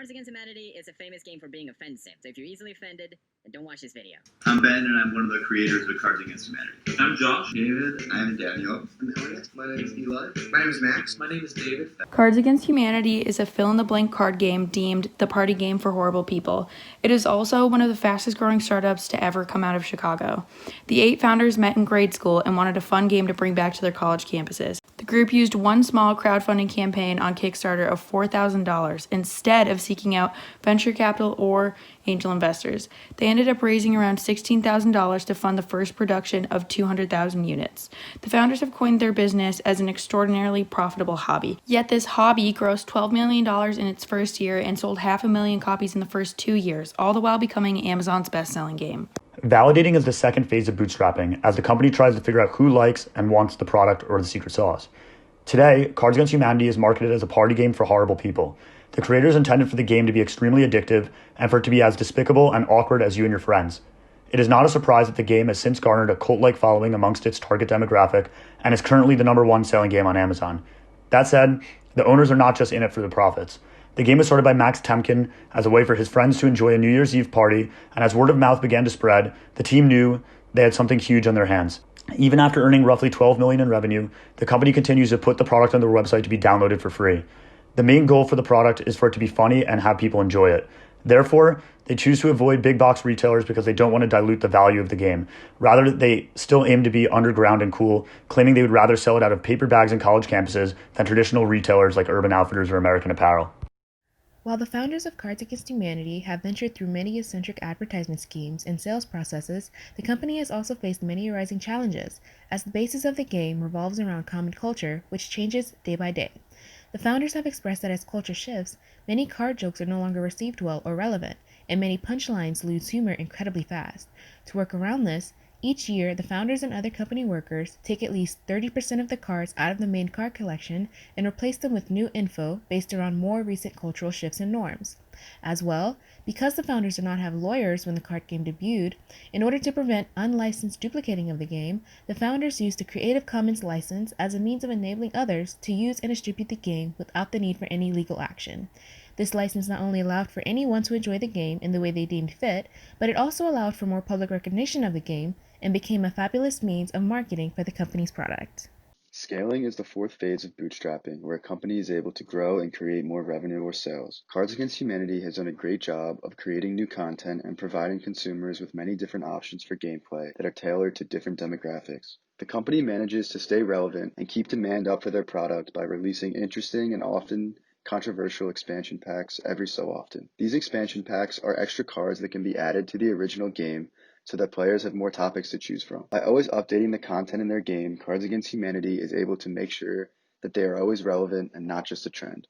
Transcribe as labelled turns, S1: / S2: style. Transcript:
S1: Cards Against Humanity is a famous game for being offensive, so if you're easily offended, then don't watch this video.
S2: I'm Ben, and I'm one of the creators of Cards Against Humanity.
S3: I'm Josh.
S2: David. I'm Daniel.
S4: I'm Elliot. My name is Eli. My name is Max.
S3: My name is David.
S5: Cards Against Humanity is a fill-in-the-blank card game deemed the party game for horrible people. It is also one of the fastest-growing startups to ever come out of Chicago. The 8 founders met in grade school and wanted a fun game to bring back to their college campuses. The group used one small crowdfunding campaign on Kickstarter of $4,000 instead of seeking out venture capital or angel investors. They ended up raising around $16,000 to fund the first production of 200,000 units. The founders have coined their business as an extraordinarily profitable hobby. Yet this hobby grossed $12 million in its first year and sold 500,000 copies in the first 2 years, all the while becoming Amazon's best-selling game.
S6: Validating is the second phase of bootstrapping, as the company tries to figure out who likes and wants the product or the secret sauce. Today, Cards Against Humanity is marketed as a party game for horrible people. The creators intended for the game to be extremely addictive and for it to be as despicable and awkward as you and your friends. It is not a surprise that the game has since garnered a cult-like following amongst its target demographic and is currently the #1 selling game on Amazon. That said, the owners are not just in it for the profits. The game was started by Max Temkin as a way for his friends to enjoy a New Year's Eve party, and as word of mouth began to spread, the team knew they had something huge on their hands. Even after earning roughly $12 million in revenue, the company continues to put the product on their website to be downloaded for free. The main goal for the product is for it to be funny and have people enjoy it. Therefore, they choose to avoid big box retailers because they don't want to dilute the value of the game. Rather, they still aim to be underground and cool, claiming they would rather sell it out of paper bags in college campuses than traditional retailers like Urban Outfitters or American Apparel.
S7: While the founders of Cards Against Humanity have ventured through many eccentric advertisement schemes and sales processes, the company has also faced many arising challenges, as the basis of the game revolves around common culture, which changes day by day. The founders have expressed that as culture shifts, many card jokes are no longer received well or relevant, and many punchlines lose humor incredibly fast. To work around this, each year, the founders and other company workers take at least 30% of the cards out of the main card collection and replace them with new info based around more recent cultural shifts and norms. As well, because the founders do not have lawyers when the card game debuted, in order to prevent unlicensed duplicating of the game, the founders used the Creative Commons license as a means of enabling others to use and distribute the game without the need for any legal action. This license not only allowed for anyone to enjoy the game in the way they deemed fit, but it also allowed for more public recognition of the game and became a fabulous means of marketing for the company's product.
S8: Scaling is the fourth phase of bootstrapping, where a company is able to grow and create more revenue or sales. Cards Against Humanity has done a great job of creating new content and providing consumers with many different options for gameplay that are tailored to different demographics. The company manages to stay relevant and keep demand up for their product by releasing interesting and often controversial expansion packs every so often. These expansion packs are extra cards that can be added to the original game so that players have more topics to choose from. By always updating the content in their game, Cards Against Humanity is able to make sure that they are always relevant and not just a trend.